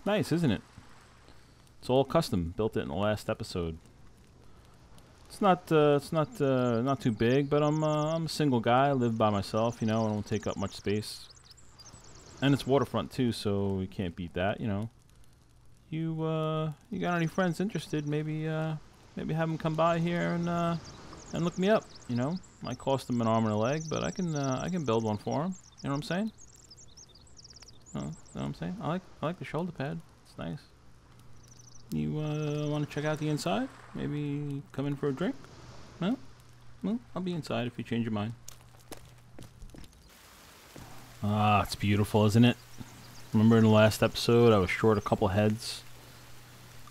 It's nice, isn't it? It's all custom. Built it in the last episode. It's not too big, but I'm a single guy. I live by myself, you know. I don't take up much space, and it's waterfront too, so you can't beat that, you know. You got any friends interested? Maybe maybe have them come by here and look me up. You know, might cost them an arm and a leg, but I can build one for them. You know what I'm saying? You know what I'm saying? I like the shoulder pad. It's nice. You want to check out the inside? Maybe come in for a drink? No? Well, I'll be inside if you change your mind. Ah, it's beautiful, isn't it? Remember in the last episode I was short a couple heads?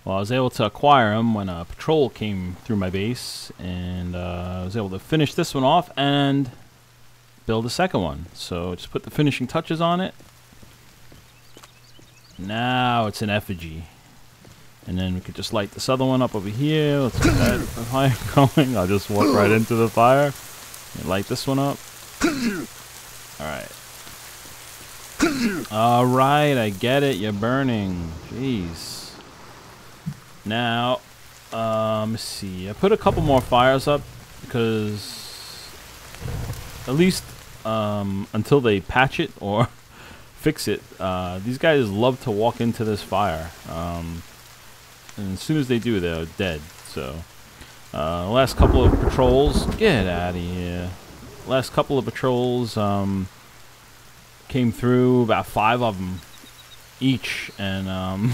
Well, I was able to acquire them when a patrol came through my base, and I was able to finish this one off and build a second one. So just put the finishing touches on it. Now it's an effigy. And then we could just light this other one up over here. Let's get that fire going. I'll just walk right into the fire and light this one up. Alright. Alright, I get it. You're burning. Jeez. Now, let's see. I put a couple more fires up because at least until they patch it or fix it, these guys love to walk into this fire. And as soon as they do, they're dead. So, last couple of patrols, get out of here. Last couple of patrols came through, about 5 of them each, and I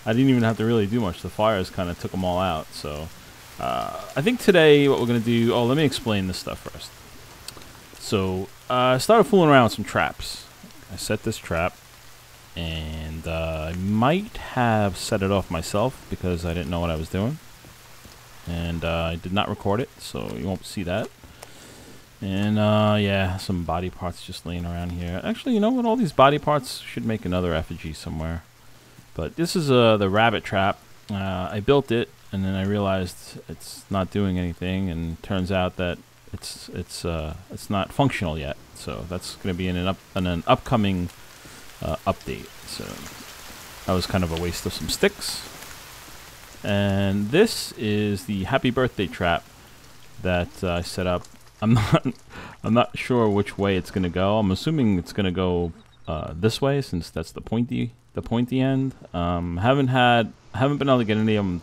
didn't even have to really do much. The fires kind of took them all out. So, I think today what we're gonna do. Oh, let me explain this stuff first. So, I started fooling around with some traps. I set this trap. And I might have set it off myself because I didn't know what I was doing. And I did not record it, so you won't see that. And yeah, some body parts just laying around here. Actually, you know what? All these body parts should make another effigy somewhere. But this is the rabbit trap. I built it, and then I realized it's not doing anything. And turns out that it's not functional yet. So that's going to be in an upcoming update. So that was kind of a waste of some sticks. And this is the happy birthday trap that I set up. I'm not sure which way it's gonna go. I'm assuming it's gonna go this way since that's the pointy end. Haven't been able to get any of them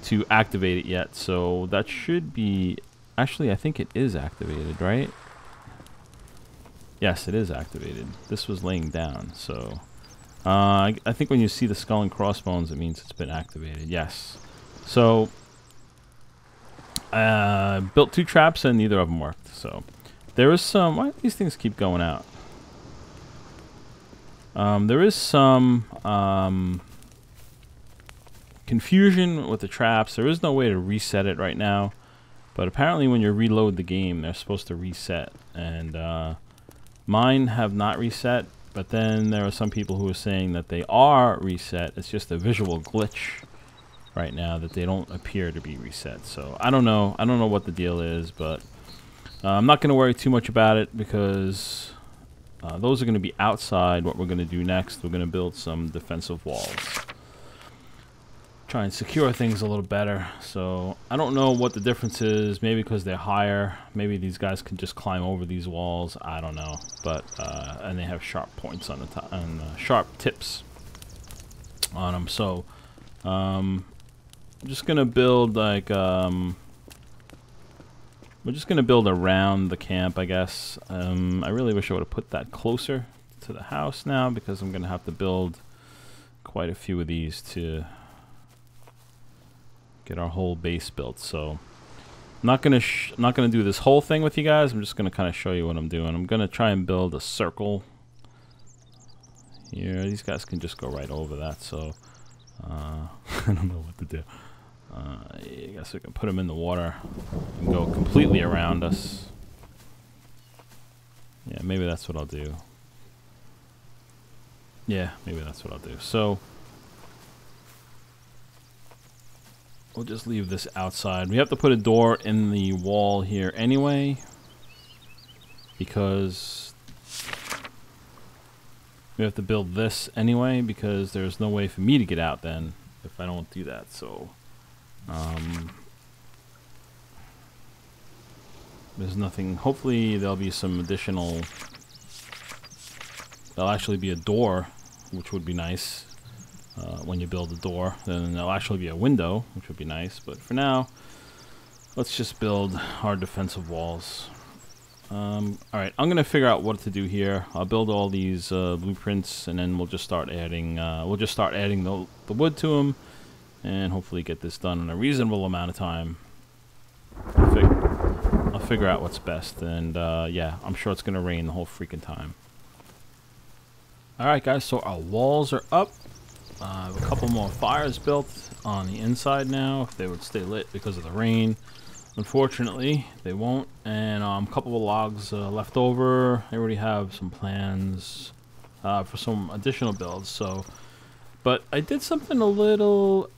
to activate it yet. So that should be, actually I think it is activated, right? Yes, it is activated. This was laying down, so I think when you see the skull and crossbones, it means it's been activated. Yes. So built 2 traps and neither of them worked. So there is some. Why do these things keep going out? There is some confusion with the traps. There is no way to reset it right now, but apparently when you reload the game, they're supposed to reset, and mine have not reset, but then there are some people who are saying that they are reset. It's just a visual glitch right now that they don't appear to be reset. So I don't know. I don't know what the deal is, but I'm not going to worry too much about it because those are going to be outside. What we're going to do next, we're going to build some defensive walls. Try and secure things a little better. So I don't know what the difference is. Maybe because they're higher. Maybe these guys can just climb over these walls. I don't know. But and they have sharp points on the top and sharp tips on them. So I'm just gonna build like we're just gonna build around the camp, I guess. I really wish I would have put that closer to the house now because I'm gonna have to build quite a few of these to get our whole base built. So I'm not gonna do this whole thing with you guys. I'm just gonna kind of show you what I'm doing. I'm gonna try and build a circle here. These guys can just go right over that. So I don't know what to do. I guess we can put them in the water and go completely around us. Yeah, maybe that's what I'll do. Yeah, maybe that's what I'll do. So we'll just leave this outside. We have to put a door in the wall here anyway, because We have to build this anyway because there's no way for me to get out then if I don't do that. So there's nothing. Hopefully there'll be some additional. There'll actually be a door, which would be nice. When you build a door, then there'll actually be a window, which would be nice. But for now, let's just build our defensive walls. Alright, I'm gonna figure out what to do here. I'll build all these blueprints, and then we'll just start adding the wood to them, and hopefully get this done in a reasonable amount of time. I'll figure out what's best, and yeah, I'm sure it's gonna rain the whole freaking time. Alright guys, so our walls are up. I have a couple more fires built on the inside now, if they would stay lit because of the rain. Unfortunately, they won't, and a couple of logs left over. I already have some plans for some additional builds. So, but I did something a little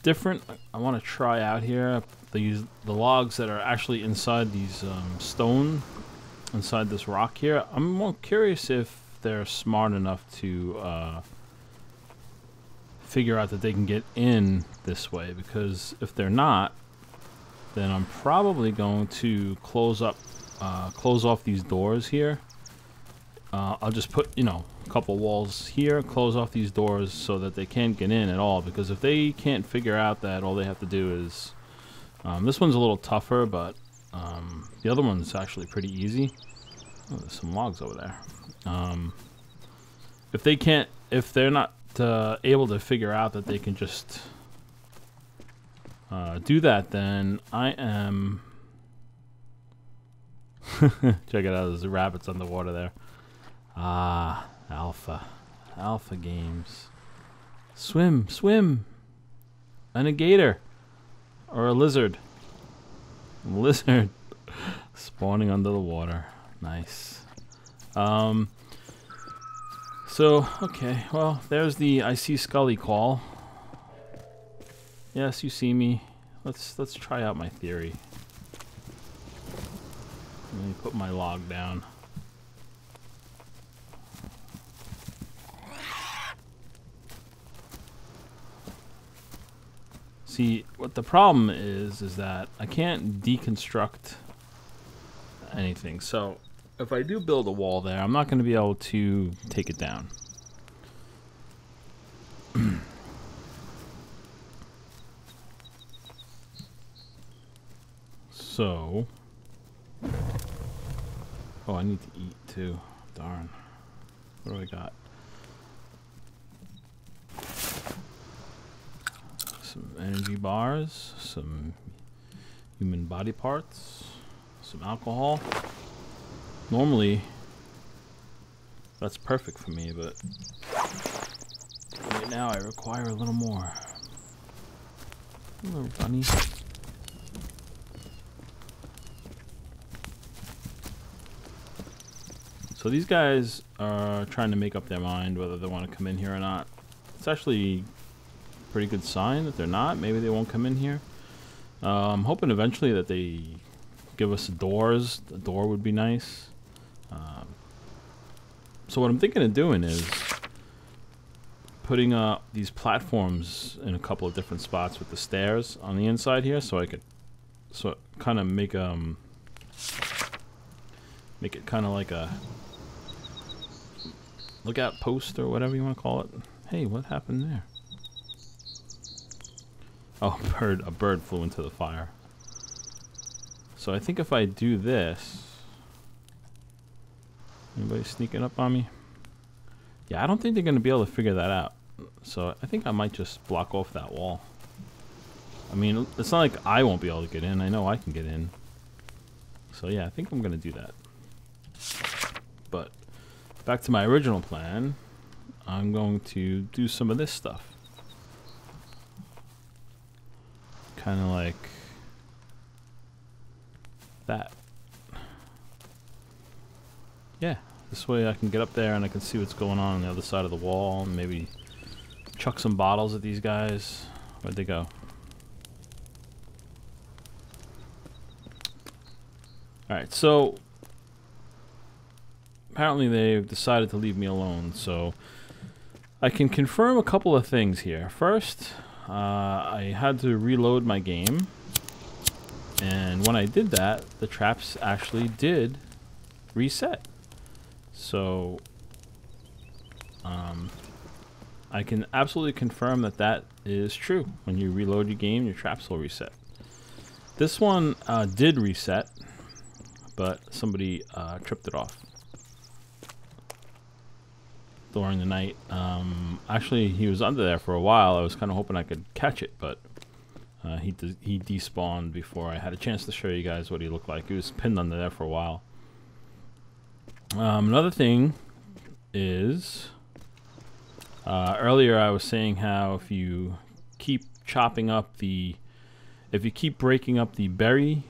different. I want to try out here. The logs that are actually inside these stone, inside this rock here. I'm more curious if they're smart enough to figure out that they can get in this way, because if they're not, then I'm probably going to close off these doors here. I'll just put, a couple walls here, close off these doors so that they can't get in at all, because if they can't figure out that all they have to do is, this one's a little tougher, but the other one's actually pretty easy. Oh, there's some logs over there. If they're not able to figure out that they can just do that, then I am check it out, there's rabbits underwater there. Alpha games. Swim. And a gator or a lizard spawning under the water. Nice. So okay, well, there's the I see Scully call. Yes, you see me. Let's try out my theory. Let me put my log down. See, what the problem is that I can't deconstruct anything. So if I do build a wall there, I'm not going to be able to take it down. So, oh, I need to eat too. Darn. What do I got? Some energy bars, some human body parts, some alcohol. Normally, that's perfect for me, but right now I require a little more. Hello, bunny. So these guys are trying to make up their mind whether they want to come in here or not. It's actually a pretty good sign that they're not. Maybe they won't come in here. I'm hoping eventually that they give us doors. A door would be nice. So what I'm thinking of doing is putting up these platforms in a couple of different spots with the stairs on the inside here, so I could kind of make it kind of like a lookout post or whatever you want to call it. Hey, what happened there? Oh, a bird flew into the fire. So I think if I do this, anybody sneaking up on me? Yeah, I don't think they're going to be able to figure that out. So I think I might just block off that wall. I mean, it's not like I won't be able to get in. I know I can get in. So yeah, I think I'm going to do that. But back to my original plan, I'm going to do some of this stuff. Kind of like that. Yeah, this way I can get up there and I can see what's going on the other side of the wall, and maybe chuck some bottles at these guys. Where'd they go? Alright, so apparently they've decided to leave me alone, so I can confirm a couple of things here. First, I had to reload my game, and when I did that, the traps actually did reset. So I can absolutely confirm that that is true. When you reload your game, your traps will reset. This one did reset, but somebody tripped it off during the night. Actually, he was under there for a while. I was kind of hoping I could catch it, but he despawned before I had a chance to show you guys what he looked like. He was pinned under there for a while. Another thing is, earlier I was saying how if you keep chopping up the, if you keep breaking up the berry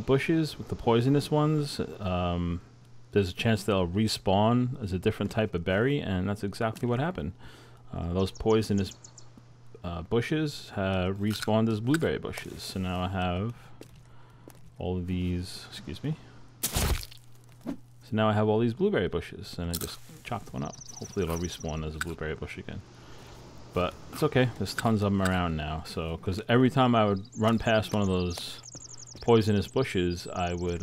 bushes with the poisonous ones, there's a chance they'll respawn as a different type of berry, and that's exactly what happened. Those poisonous bushes have respawned as blueberry bushes. So now I have all of these, excuse me. So now I have all these blueberry bushes, and I just chopped one up. Hopefully it'll respawn as a blueberry bush again. But it's okay, there's tons of them around now. So, because every time I would run past one of those poisonous bushes, I would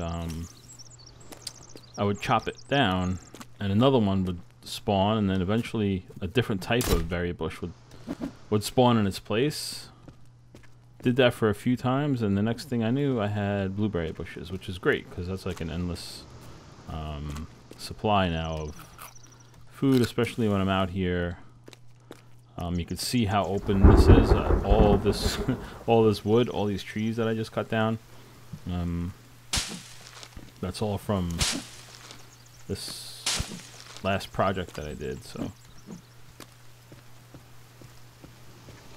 chop it down, and another one would spawn, and then eventually a different type of berry bush would spawn in its place. Did that for a few times, and the next thing I knew, I had blueberry bushes, which is great, because that's like an endless supply now of food, especially when I'm out here. You can see how open this is. All this, all this wood, all these trees that I just cut down. That's all from this last project that I did. So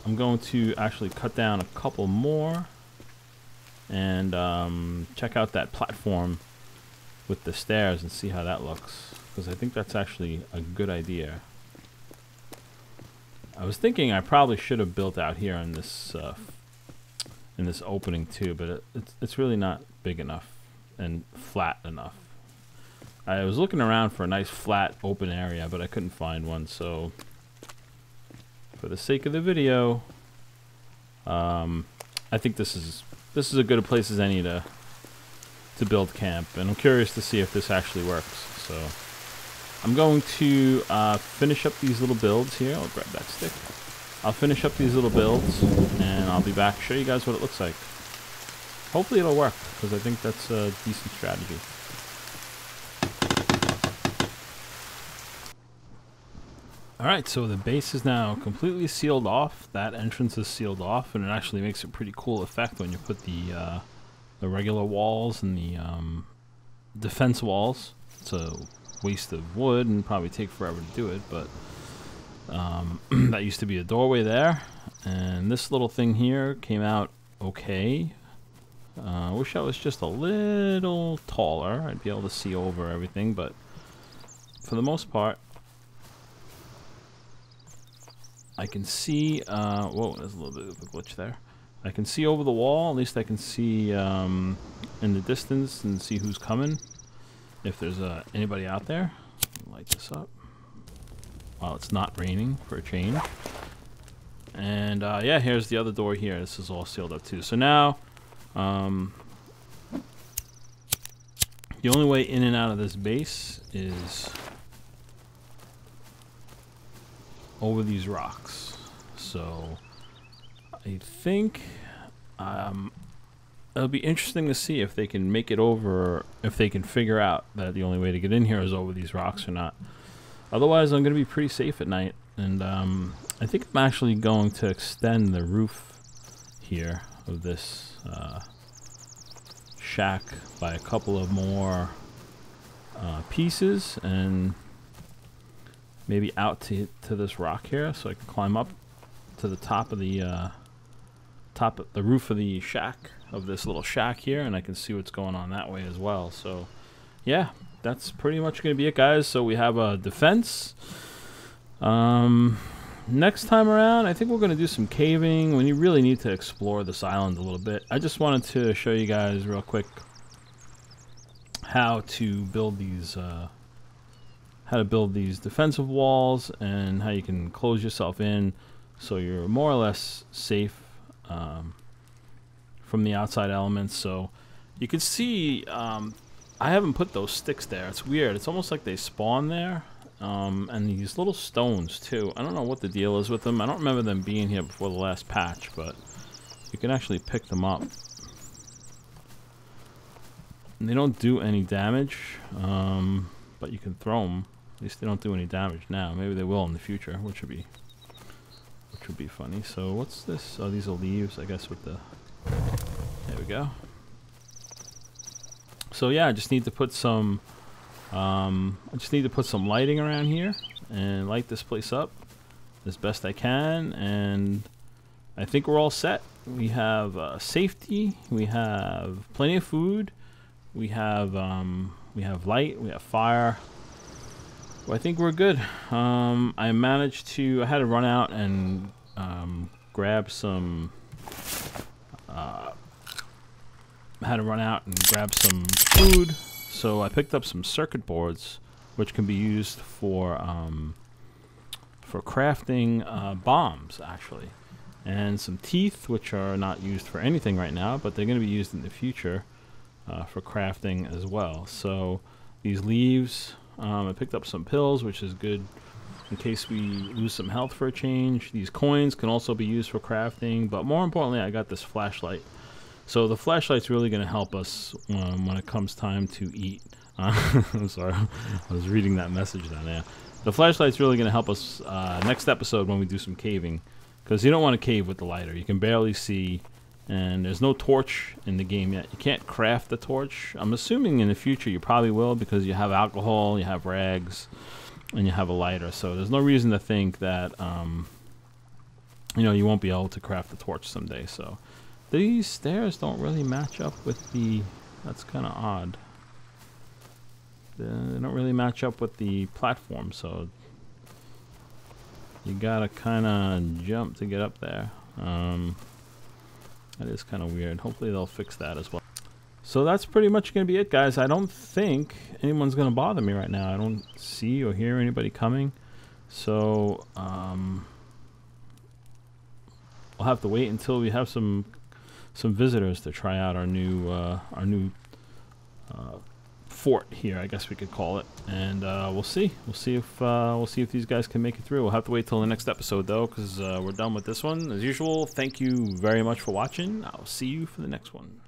I'm going to actually cut down a couple more and check out that platform with the stairs and see how that looks, because I think that's actually a good idea. I was thinking I probably should have built out here in this opening too, but it's really not big enough and flat enough. I was looking around for a nice flat open area, but I couldn't find one. So for the sake of the video, I think this is a good a place as any to build camp, and I'm curious to see if this actually works. So I'm going to finish up these little builds here. I'll grab that stick. I'll finish up these little builds, and I'll be back to show you guys what it looks like. Hopefully it'll work, because I think that's a decent strategy. Alright, so the base is now completely sealed off. That entrance is sealed off, and it actually makes a pretty cool effect when you put the regular walls and the defense walls. It's a waste of wood and probably take forever to do it, but that used to be a doorway there, and this little thing here came out okay. I wish I was just a little taller. I'd be able to see over everything, but for the most part I can see, whoa, there's a little bit of a glitch there. I can see over the wall. At least I can see in the distance and see who's coming. If there's anybody out there. Light this up while it's not raining for a change. And yeah, here's the other door here. This is all sealed up too. So now the only way in and out of this base is over these rocks. So I think it'll be interesting to see if they can make it over, if they can figure out that the only way to get in here is over these rocks or not. Otherwise, I'm going to be pretty safe at night. And I think I'm actually going to extend the roof here of this shack by a couple of more pieces, and maybe out to this rock here, so I can climb up to the top of the roof of the shack, of this little shack here, and I can see what's going on that way as well. So yeah, that's pretty much going to be it, guys. So we have a defense. Next time around, I think we're going to do some caving when you really need to explore this island a little bit. I just wanted to show you guys real quick how to build these how to build these defensive walls and how you can close yourself in so you're more or less safe from the outside elements. So you can see I haven't put those sticks there. It's weird. It's almost like they spawn there. And these little stones too. I don't know what the deal is with them. I don't remember them being here before the last patch, but you can actually pick them up. And they don't do any damage, but you can throw them. At least they don't do any damage now. Maybe they will in the future, which would be funny. So what's this? Oh, these are leaves, I guess, with the... There we go. So yeah, I just need to put some lighting around here and light this place up as best I can, and I think we're all set. We have safety, we have plenty of food, we have light, we have fire. Well, I think we're good. I had to run out and grab some food, so I picked up some circuit boards, which can be used for crafting bombs, actually, and some teeth, which are not used for anything right now, but they're going to be used in the future for crafting as well. So these leaves, I picked up some pills, which is good in case we lose some health for a change. These coins can also be used for crafting, but more importantly, I got this flashlight. So the flashlight's really going to help us when it comes time to eat. I'm sorry, I was reading that message down there. The flashlight's really going to help us next episode when we do some caving, because you don't want to cave with the lighter. You can barely see, and there's no torch in the game yet. You can't craft the torch. I'm assuming in the future you probably will, because you have alcohol, you have rags, and you have a lighter. So there's no reason to think that you won't be able to craft the torch someday. So these stairs don't really match up with the... That's kind of odd. They don't really match up with the platform, so you gotta kind of jump to get up there. That is kind of weird. Hopefully they'll fix that as well. So that's pretty much going to be it, guys. I don't think anyone's going to bother me right now. I don't see or hear anybody coming. So we'll have to wait until we have some visitors to try out our new fort here, I guess we could call it, and we'll see if these guys can make it through. We'll have to wait till the next episode though, because we're done with this one. As usual, thank you very much for watching. I'll see you for the next one.